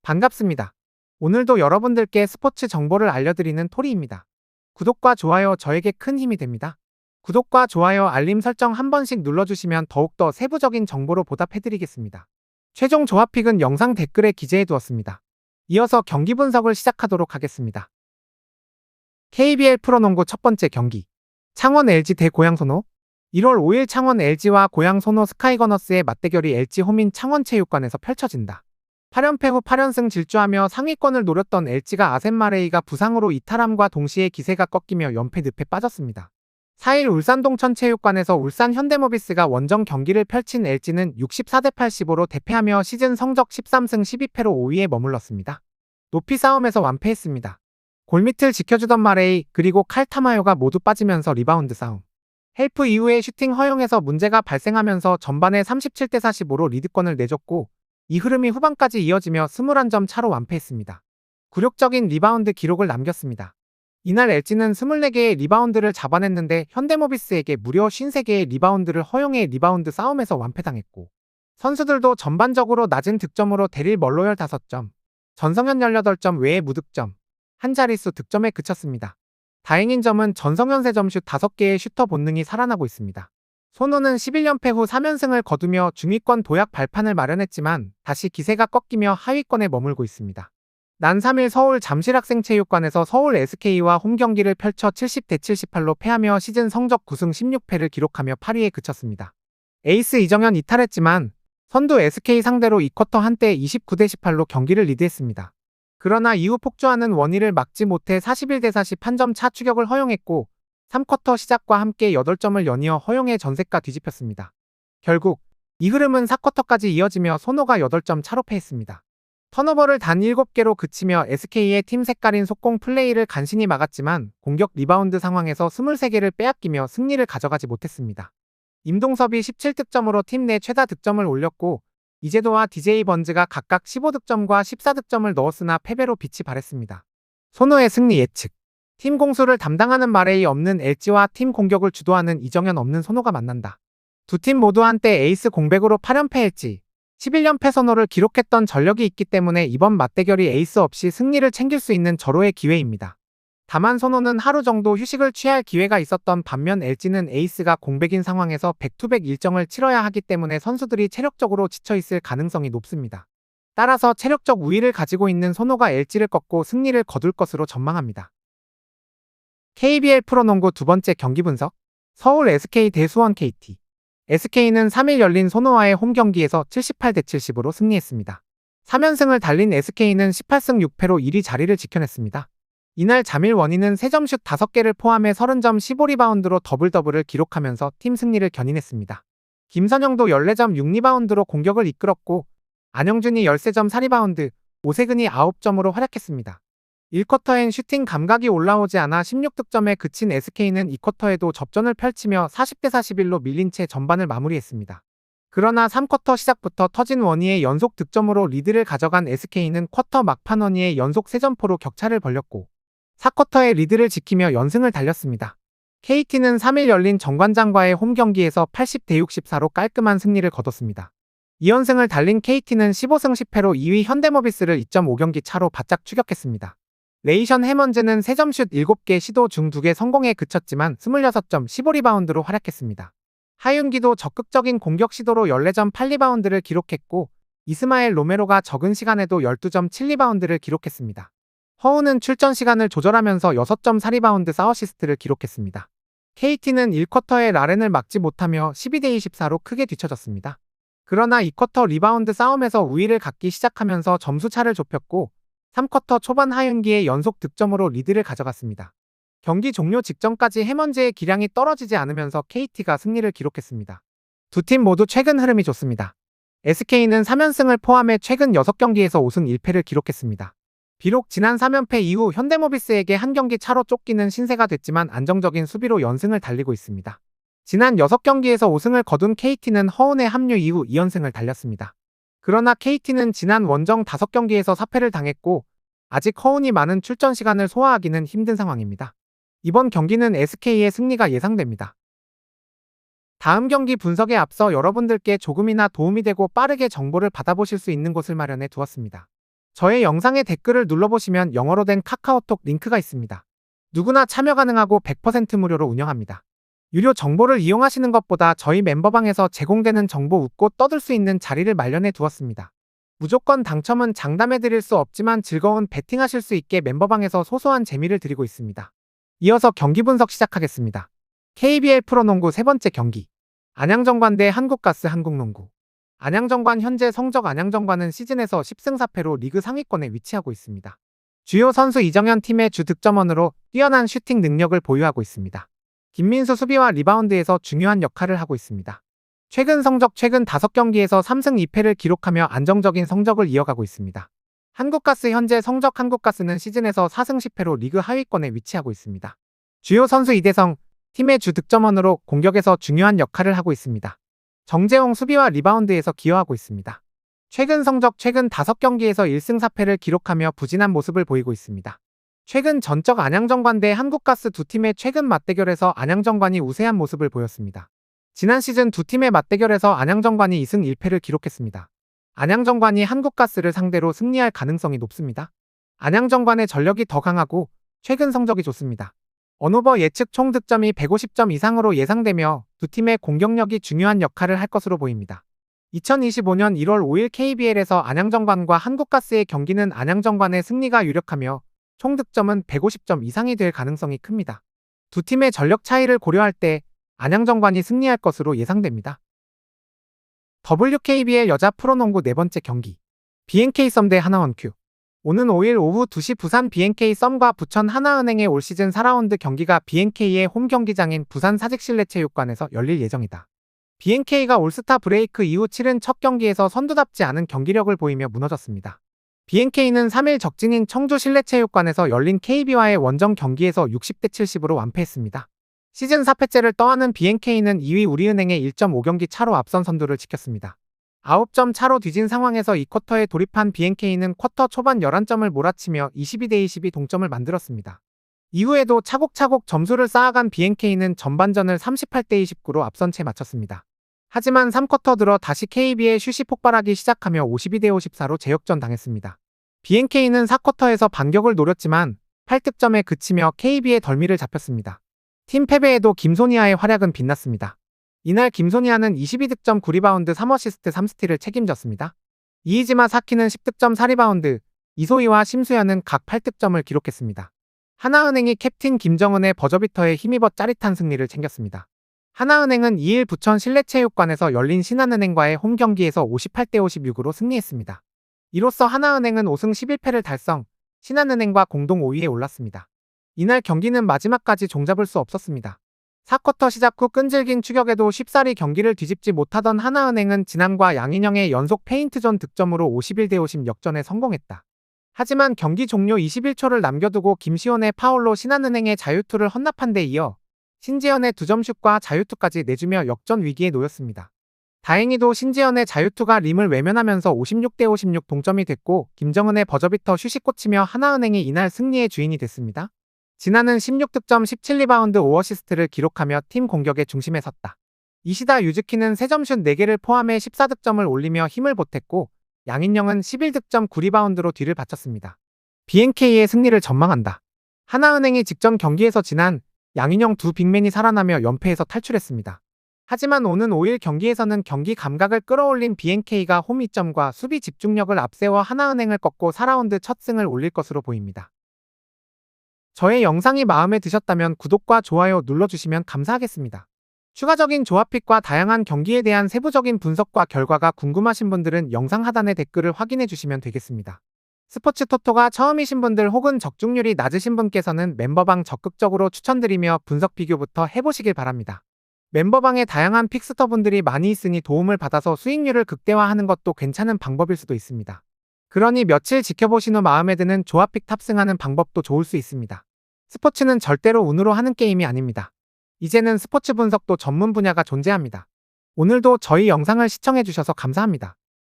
반갑습니다. 오늘도 여러분들께 스포츠 정보를 알려드리는 토리입니다. 구독과 좋아요 저에게 큰 힘이 됩니다. 구독과 좋아요 알림 설정 한 번씩 눌러주시면 더욱더 세부적인 정보로 보답해드리겠습니다. 최종 조합픽은 영상 댓글에 기재해두었습니다. 이어서 경기 분석을 시작하도록 하겠습니다. KBL 프로농구 첫 번째 경기 창원 LG 대 고양 소노 1월 5일 창원 LG와 고양 소노 스카이거너스의 맞대결이 LG 홈인 창원체육관에서 펼쳐진다. 8연패 후 8연승 질주하며 상위권을 노렸던 LG가 아셈마레이가 부상으로 이탈함과 동시에 기세가 꺾이며 연패 늪에 빠졌습니다. 4일 울산 동천체육관에서 울산 현대모비스가 원정 경기를 펼친 LG는 64대 85로 대패하며 시즌 성적 13승 12패로 5위에 머물렀습니다. 높이 싸움에서 완패했습니다. 골밑을 지켜주던 마레이 그리고 칼타마요가 모두 빠지면서 리바운드 싸움. 헬프 이후에 슈팅 허용에서 문제가 발생하면서 전반에 37대 45로 리드권을 내줬고 이 흐름이 후반까지 이어지며 21점 차로 완패했습니다. 굴욕적인 리바운드 기록을 남겼습니다. 이날 LG는 24개의 리바운드를 잡아냈는데 현대모비스에게 무려 53개의 리바운드를 허용해 리바운드 싸움에서 완패당했고 선수들도 전반적으로 낮은 득점으로 데릴 멀로열 5점, 전성현 18점 외에 무득점, 한 자릿수 득점에 그쳤습니다. 다행인 점은 전성현 3점슛 5개의 슈터 본능이 살아나고 있습니다. 소노는 11연패 후 3연승을 거두며 중위권 도약 발판을 마련했지만 다시 기세가 꺾이며 하위권에 머물고 있습니다. 난 3일 서울 잠실학생체육관에서 서울 SK와 홈경기를 펼쳐 70대 78로 패하며 시즌 성적 9승 16패를 기록하며 8위에 그쳤습니다. 에이스 이정현 이탈했지만 선두 SK 상대로 2쿼터 한때 29대 18로 경기를 리드했습니다. 그러나 이후 폭주하는 원희를 막지 못해 41대 40 한 점 차 추격을 허용했고 3쿼터 시작과 함께 8점을 연이어 허용해 전세가 뒤집혔습니다. 결국 이 흐름은 4쿼터까지 이어지며 소노가 8점 차로 패했습니다. 턴오버를 단 7개로 그치며 SK의 팀 색깔인 속공 플레이를 간신히 막았지만 공격 리바운드 상황에서 23개를 빼앗기며 승리를 가져가지 못했습니다. 임동섭이 17득점으로 팀 내 최다 득점을 올렸고 이재도와 DJ 번즈가 각각 15득점과 14득점을 넣었으나 패배로 빛이 발했습니다. 소노의 승리 예측 팀 공수를 담당하는 마레이 없는 LG와 팀 공격을 주도하는 이정현 없는 소노가 만난다. 두 팀 모두 한때 에이스 공백으로 8연패 LG, 11연패 소노를 기록했던 전력이 있기 때문에 이번 맞대결이 에이스 없이 승리를 챙길 수 있는 절호의 기회입니다. 다만 소노는 하루 정도 휴식을 취할 기회가 있었던 반면 LG는 에이스가 공백인 상황에서 백투백 일정을 치러야 하기 때문에 선수들이 체력적으로 지쳐있을 가능성이 높습니다. 따라서 체력적 우위를 가지고 있는 소노가 LG를 꺾고 승리를 거둘 것으로 전망합니다. KBL 프로농구 두 번째 경기 분석 서울 SK 대 수원 KT SK는 3일 열린 소노와의 홈경기에서 78대 70으로 승리했습니다. 3연승을 달린 SK는 18승 6패로 1위 자리를 지켜냈습니다. 이날 자밀 원희는 3점슛 5개를 포함해 30점 15리바운드로 더블더블을 기록하면서 팀 승리를 견인했습니다. 김선영도 14점 6리바운드로 공격을 이끌었고 안영준이 13점 4리바운드, 오세근이 9점으로 활약했습니다. 1쿼터엔 슈팅 감각이 올라오지 않아 16득점에 그친 SK는 2쿼터에도 접전을 펼치며 40대 41로 밀린 채 전반을 마무리했습니다. 그러나 3쿼터 시작부터 터진 원희의 연속 득점으로 리드를 가져간 SK는 쿼터 막판 원희의 연속 3점포로 격차를 벌렸고 4쿼터에 리드를 지키며 연승을 달렸습니다. KT는 3일 열린 정관장과의 홈경기에서 80대 64로 깔끔한 승리를 거뒀습니다. 2연승을 달린 KT는 15승 10패로 2위 현대모비스를 2.5경기 차로 바짝 추격했습니다. 레이션 해먼즈는 3점슛 7개 시도 중 2개 성공에 그쳤지만 26점 15리바운드로 활약했습니다. 하윤기도 적극적인 공격 시도로 14점 8리바운드를 기록했고 이스마엘 로메로가 적은 시간에도 12점 7리바운드를 기록했습니다. 허우는 출전 시간을 조절하면서 6점 4리바운드 4어시스트를 기록했습니다. KT는 1쿼터에 라렌을 막지 못하며 12대 24로 크게 뒤처졌습니다. 그러나 2쿼터 리바운드 싸움에서 우위를 갖기 시작하면서 점수차를 좁혔고 3쿼터 초반 하윤기의 연속 득점으로 리드를 가져갔습니다. 경기 종료 직전까지 해먼즈의 기량이 떨어지지 않으면서 KT가 승리를 기록했습니다. 두 팀 모두 최근 흐름이 좋습니다. SK는 3연승을 포함해 최근 6경기에서 5승 1패를 기록했습니다. 비록 지난 3연패 이후 현대모비스에게 한 경기 차로 쫓기는 신세가 됐지만 안정적인 수비로 연승을 달리고 있습니다. 지난 6경기에서 5승을 거둔 KT는 허운의 합류 이후 2연승을 달렸습니다. 그러나 KT는 지난 원정 5경기에서 4패를 당했고 아직 허운이 많은 출전 시간을 소화하기는 힘든 상황입니다. 이번 경기는 SK의 승리가 예상됩니다. 다음 경기 분석에 앞서 여러분들께 조금이나 도움이 되고 빠르게 정보를 받아보실 수 있는 곳을 마련해 두었습니다. 저의 영상에 댓글을 눌러보시면 영어로 된 카카오톡 링크가 있습니다. 누구나 참여 가능하고 100% 무료로 운영합니다. 유료 정보를 이용하시는 것보다 저희 멤버방에서 제공되는 정보 웃고 떠들 수 있는 자리를 마련해 두었습니다. 무조건 당첨은 장담해 드릴 수 없지만 즐거운 배팅하실 수 있게 멤버방에서 소소한 재미를 드리고 있습니다. 이어서 경기 분석 시작하겠습니다. KBL 프로농구 세 번째 경기. 안양정관 대 한국가스 한국농구. 안양정관 현재 성적. 안양정관은 시즌에서 10승 4패로 리그 상위권에 위치하고 있습니다. 주요 선수 이정현 팀의 주 득점원으로 뛰어난 슈팅 능력을 보유하고 있습니다. 김민수 수비와 리바운드에서 중요한 역할을 하고 있습니다. 최근 성적. 최근 5경기에서 3승 2패를 기록하며 안정적인 성적을 이어가고 있습니다. 한국가스 현재 성적. 한국가스는 시즌에서 4승 10패로 리그 하위권에 위치하고 있습니다. 주요 선수 이대성, 팀의 주 득점원으로 공격에서 중요한 역할을 하고 있습니다. 정재홍 수비와 리바운드에서 기여하고 있습니다. 최근 성적. 최근 5경기에서 1승 4패를 기록하며 부진한 모습을 보이고 있습니다. 최근 전적. 안양정관 대 한국가스 두 팀의 최근 맞대결에서 안양정관이 우세한 모습을 보였습니다. 지난 시즌 두 팀의 맞대결에서 안양정관이 2승 1패를 기록했습니다. 안양정관이 한국가스를 상대로 승리할 가능성이 높습니다. 안양정관의 전력이 더 강하고 최근 성적이 좋습니다. 언오버 예측 총 득점이 150점 이상으로 예상되며 두 팀의 공격력이 중요한 역할을 할 것으로 보입니다. 2025년 1월 5일 KBL에서 안양정관과 한국가스의 경기는 안양정관의 승리가 유력하며 총 득점은 150점 이상이 될 가능성이 큽니다. 두 팀의 전력 차이를 고려할 때 안양정관이 승리할 것으로 예상됩니다. WKBL 여자 프로농구 네 번째 경기. BNK 썸 대 하나원큐. 오는 5일 오후 2시 부산 BNK 썸과 부천 하나은행의 올 시즌 4라운드 경기가 BNK의 홈 경기장인 부산 사직실내체육관에서 열릴 예정이다. BNK가 올스타 브레이크 이후 치른 첫 경기에서 선두답지 않은 경기력을 보이며 무너졌습니다. BNK는 3일 적진인 청주 실내체육관에서 열린 KB와의 원정 경기에서 60대 70으로 완패했습니다. 시즌 4패째를 떠안은 BNK는 2위 우리은행의 1.5경기 차로 앞선 선두를 지켰습니다. 9점 차로 뒤진 상황에서 2쿼터에 돌입한 BNK는 쿼터 초반 11점을 몰아치며 22대 22 동점을 만들었습니다. 이후에도 차곡차곡 점수를 쌓아간 BNK는 전반전을 38대 29로 앞선 채 마쳤습니다. 하지만 3쿼터 들어 다시 KB의 슛이 폭발하기 시작하며 52대 54로 재역전 당했습니다. BNK는 4쿼터에서 반격을 노렸지만 8득점에 그치며 KB의 덜미를 잡혔습니다. 팀 패배에도 김소니아의 활약은 빛났습니다. 이날 김소니아는 22득점 9리바운드 3어시스트 3스틸을 책임졌습니다. 이이지마 사키는 10득점 4리바운드, 이소희와 심수연은 각 8득점을 기록했습니다. 하나은행이 캡틴 김정은의 버저비터에 힘입어 짜릿한 승리를 챙겼습니다. 하나은행은 2일 부천 실내체육관에서 열린 신한은행과의 홈 경기에서 58대 56으로 승리했습니다. 이로써 하나은행은 5승 11패를 달성, 신한은행과 공동 5위에 올랐습니다. 이날 경기는 마지막까지 종잡을 수 없었습니다. 4쿼터 시작 후 끈질긴 추격에도 쉽사리 경기를 뒤집지 못하던 하나은행은 진남과 양인영의 연속 페인트존 득점으로 51대 50 역전에 성공했다. 하지만 경기 종료 21초를 남겨두고 김시원의 파울로 신한은행의 자유투를 헌납한 데 이어 신지연의 2점슛과 자유투까지 내주며 역전 위기에 놓였습니다. 다행히도 신지연의 자유투가 림을 외면하면서 56대 56 동점이 됐고 김정은의 버저비터 슛이 꽂히며 하나은행이 이날 승리의 주인이 됐습니다. 진아는 16득점 17리바운드 5어시스트를 기록하며 팀 공격의 중심에 섰다. 이시다 유즈키는 3점슛 4개를 포함해 14득점을 올리며 힘을 보탰고 양인영은 11득점 9리바운드로 뒤를 바쳤습니다. BNK의 승리를 전망한다. 하나은행이 직전 경기에서 지난 양인영 두 빅맨이 살아나며 연패에서 탈출했습니다. 하지만 오는 5일 경기에서는 경기 감각을 끌어올린 BNK가 홈 이점과 수비 집중력을 앞세워 하나은행을 꺾고 4라운드 첫 승을 올릴 것으로 보입니다. 저의 영상이 마음에 드셨다면 구독과 좋아요 눌러주시면 감사하겠습니다. 추가적인 조합픽과 다양한 경기에 대한 세부적인 분석과 결과가 궁금하신 분들은 영상 하단의 댓글을 확인해 주시면 되겠습니다. 스포츠 토토가 처음이신 분들 혹은 적중률이 낮으신 분께서는 멤버방 적극적으로 추천드리며 분석 비교부터 해보시길 바랍니다. 멤버방에 다양한 픽스터분들이 많이 있으니 도움을 받아서 수익률을 극대화하는 것도 괜찮은 방법일 수도 있습니다. 그러니 며칠 지켜보신 후 마음에 드는 조합픽 탑승하는 방법도 좋을 수 있습니다. 스포츠는 절대로 운으로 하는 게임이 아닙니다. 이제는 스포츠 분석도 전문 분야가 존재합니다. 오늘도 저희 영상을 시청해주셔서 감사합니다.